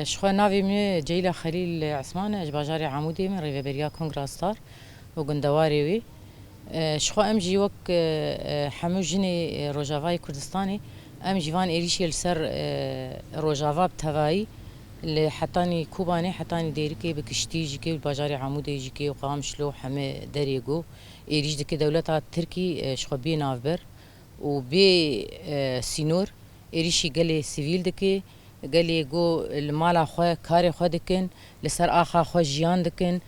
شخوا ناوی من جیلا خلیل عثمان اج باجاری عمودی من ریوبریا کنگراستار و گندواری وی شخوا ام جی وک همو جنی روجاوای کردستانی ام جیوان ایریشی لسر روجاوا بتوایی لحتاني كوباني حتاني ديركي بكشتي جيكي بالباجاري عمودي جيكي وقامشلو حمي دريقو إيريج دكي دولتها تركي شخبي نافبر وبي سينور إيريشي قالي سيفيل دكي قالي جو المالا خواه كاري خواه دكن لسر آخا خواه جيان دكن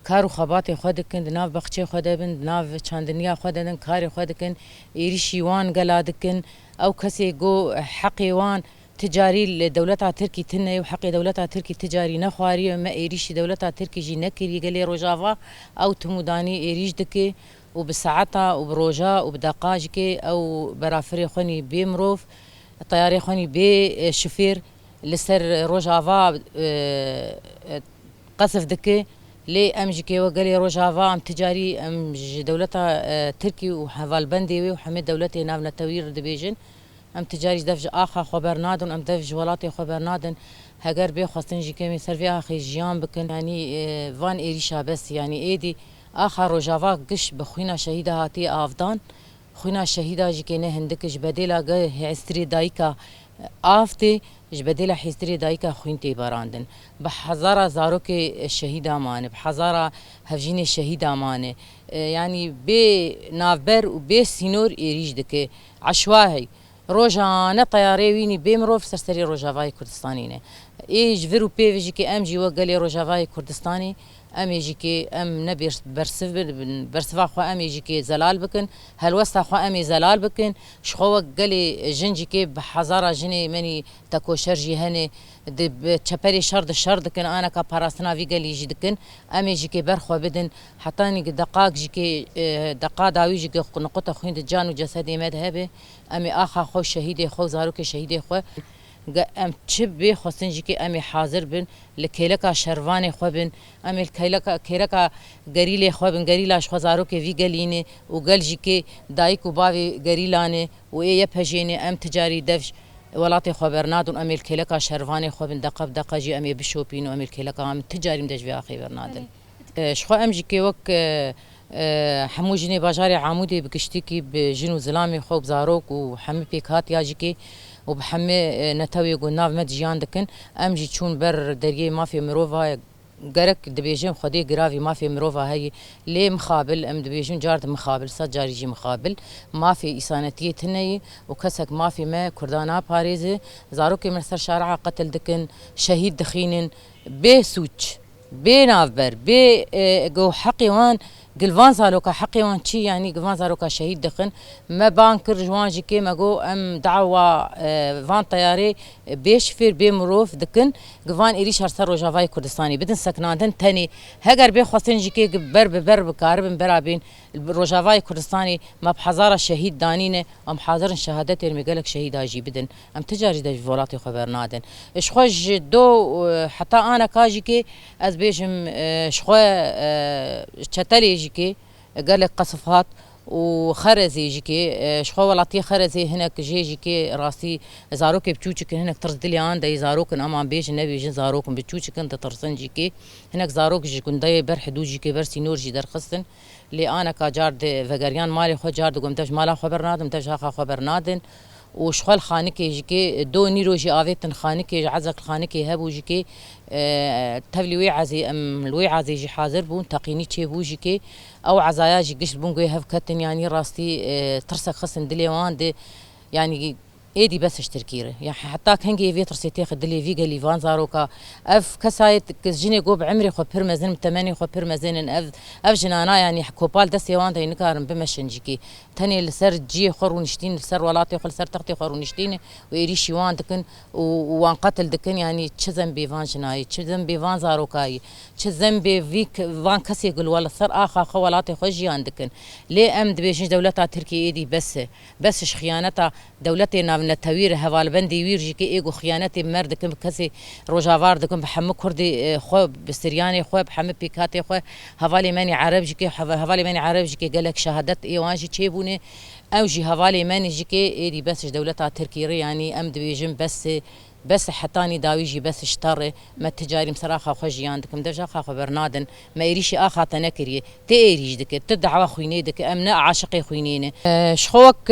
کارو خباتی خود دکن دناف بخچه خود دبن دناف چاندنیا خود دن کاری خود دکن ایریشی وان گلا دکن او کسی گو حقی وان تجاری لدولتها تركي تنه وحق دولتها تركي تجاري نخواري ما إيريش دولتها تركي جي نكري قالي روجافا أو تموداني إيريش دكي وبساعتها وبروجا وبدقاجكي أو برافري خوني بمروف طياري خوني بشفير لسر روجافا قصف دكي لي امجكي وقالي روجافا ام تجاري ام دولتها تركي وحفال بندي وحمد دولتي نافنا توير دبيجن ام تجاري دفج اخا خبر نادن ام دفج ولاتي خبر نادن هجر بي خاصن جي كمي سرفيها اخي جيان بكن يعني فان ايريشا بس يعني ايدي اخا روجافا قش بخوينا شهيده هاتي افدان خوينا شهيده جي كينه هندك جبديلا هستري دايكا آفتي جبديلا حيستري دايكا خوينتي باراندن بحزارة زاروك الشهيدة مانه بحزارة هفجيني الشهيدة مانه يعني بي نافبر وبي سينور إيريج دكي عشواهي روجانا طياري ويني بيمروف سرسري روجافاي كردستانينه ايج فيرو بيفيجي كي امجي وقالي روجافاي كردستاني ام يجيكي ام نبي برسفا خو ام يجيكي زلال بكن هالوسطا خو ام زلال بكن شخو قالي جنجيكي بحزاره جني مني تكو شرجي هني تشبري شرد الشرد كن انا كباراسنا في قالي جدكن ام يجيكي برخو بدن حطاني دقاق جيكي دقا داوي جيكي نقطه خوين جان وجسدي مذهبي امي اخا خو شهيدي خو زاروك شهيدي خو ام تشبي خصن جيكي امي حاضر بن لكيلكا شرواني خو بن امي كيلكا غريلي خو بن غريلا شخو زاروكي في غليني وقال جيكي دايك وبافي غريلاني ويا بهجيني ام تجاري دفش ولاتي خبرنادون امي كيلكا شرواني خو بن دقه بدقه جي امي بشوبين امي كيلكا ام تجاري مدج في اخي برنادن شخو ام جيكي وك حمو جني باجاري عمودي بكشتيكي بجنو زلامي خوب زاروك وحمي بيكات ياجيكي وبحمي نتوي قناف مدجيان دكن امجي تشون بر دريه ما في مروفا قرك دبيجم خدي قرافي ما في مروفا هي ليه مخابل ام دبيجم جارد مخابل صد جاري جي مخابل ما في إسانتية تني وكسك ما في ما كردانا باريزي زاروكي من سر شارع قتل دكن شهيد دخين بي سوتش بي نافبر بي جو حقي وان قلفان زاروكا حقي وان شي يعني قلفان زاروكا شهيد دخن ما بانكر جوان جي كيما جو ام دعوة فان طياري بيشفير بمروف دكن قلفان إريش هرسر روجافاي كردستاني بدن سكنادن تاني هجر بي خواستن جي كي بر بكاربن برابين روجافاي كردستاني ما بحزارة شهيد دانينه ام حاضرن شهادتي المقالك شهيد هاجي بدن ام تجاري داج فولاتي خبر نادن اشخوش دو حتى انا كاجي كي از بيجم شخوا شتلي جيكي قال لك قصفات وخرزي جيكي شخوا ولاتي خرزي هناك جيكي راسي زاروك بتشوشك هناك ترزدلي عند زاروك امان بيج النبي جن زاروك بتشوشك انت ترسن جيكي هناك زاروك جيكون داي بر حدود جيكي بر سينور جي درخصن لي انا كجارد فغريان مالي خو جارد قمتش مالا خبر نادم تش خبر نادن وشخال خانكي جيكي دو نيرو جي آفيتن خانكي عزك خانكي هبو جيكي تفلي ويعزي ام الويعزي جي حاضر بون تقيني تشيبو جيكي او عزايا جي قش بون قوي هفكتن يعني راستي ترسك خصن دليوان دي يعني ايدي بس اشتركيره يعني حتى كهنجي في ترسيتي خدلي في قالي فان زاروكا اف كسايت كجيني قوب عمري خو بيرمزن تماني خو بيرمزن اف جنانا يعني كوبال دسي وان تاي نكارن بمشنجيكي تاني لسر جي خرونشتين لسر ولاتي خل سر تختي خرونشتين ويريشي وان دكن وان قتل دكن يعني تشزن بيفان جناي تشزن بيفان زاروكاي تشزن بفيك فان كسي يقول ولا سر اخا خوالاتي خو جيان دكن ليه امد بيش دولتها تركي ايدي بس خيانتها دولتي نافنا توير هوال بندي ويرجي كي ايغو خيانتي مرد كم كسي روجافار دكم بحم كردي خو بسرياني خو بحم بيكاتي خو هوالي ماني عرب جي هوالي ماني عرب جي قالك شهادت ايوانجي تشيبوني او جي هوالي ماني جي ايدي بس دولتها تركي يعني ام دبيجم بس بس حتاني داويجي بس اشتري ما تجاري مسراخا خوجي عندك مدجا خا برنادن ما يريشي اخا تنكري تيريج دك تدعوا خويني دك امنا عاشقي خوينين شخوك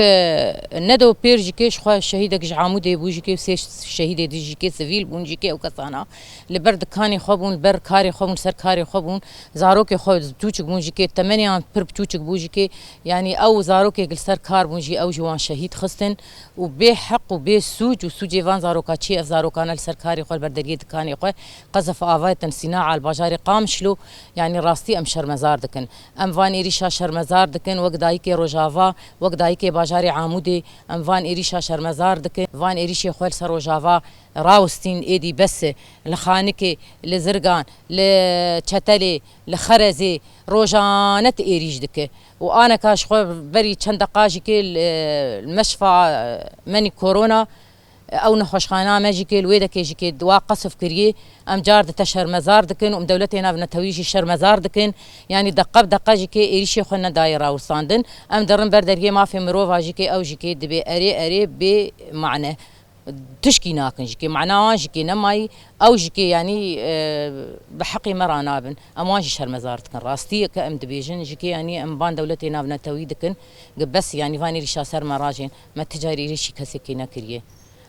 ندو بيرجيكي شخو الشهيدك جعامودي بوجيكي شهيده ديجيكي سيفيل بونجيكي او كسانا لبرد كاني خوبون بر كاري خوبون سر كاري خوبون زاروكي خو بتوچك بونجيكي 8 بر بتوچك بوجيكي يعني او زاروكي قل سر كار بونجي او جوان شهيد خستن وبحق وبسوج وسوجي فان زاروكاتشي زاروكانا السركاري خو البردريد كاني خو قذف افايتن صناعه البجاري قامشلو يعني راستي ام شرمزار دكن ام فان اريشا شرمزار دكن وقدايكي روجافا وقدايكي بجاري عامودي ام فان اريشا شرمزار دكن فان اريشي خو السروجافا راوستين ايدي بس لخانكي لزرقان لشتلي لخرزي روجانت ايريج دكه وانا كاش خو بري چند دقاجي كي المشفى مني كورونا او نخوشخانه ماجيكي الويدك يجيكي دوا قصف كريه ام جارد تشهر مزار دكن ام دولتنا بنتويجي شر مزار دكن يعني دقه بدقه جيكي ايريشي خونا دايره وصاندن ام درن بردريه ما في مروفا جيكي او جيكي دبي اري بمعنى تشكي ناكن جيكي معناه جيكي نماي او جيكي يعني بحقي مرا نابن امواجي شر مزارتكن راستي كام دبيجن جيكي يعني ام بان دولتي نابنا تويدكن بس يعني فاني ريشا سر مراجن ما تجاري ريشي كسكينا كريه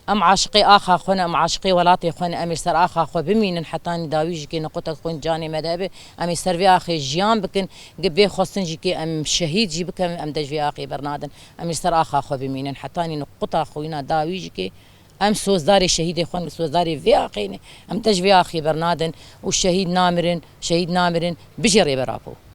ام عاشقي اخا خونا ام عاشقي ولاتي خونا امير سر اخا خو بمين حتى داوي جيكي نقطه خون جاني مذهبي امي سر في اخي جيان بكن قبي خصن جيكي ام شهيد جي بكم ام دجفي اخي برنادن امير سر اخا خو بمين حتى نقطه خوينا داوي جيكي ام سوزداري شهيدي خون سوزداري في اخيني ام تجفي اخي برنادن والشهيد نامرن شهيد نامرن بجري برابو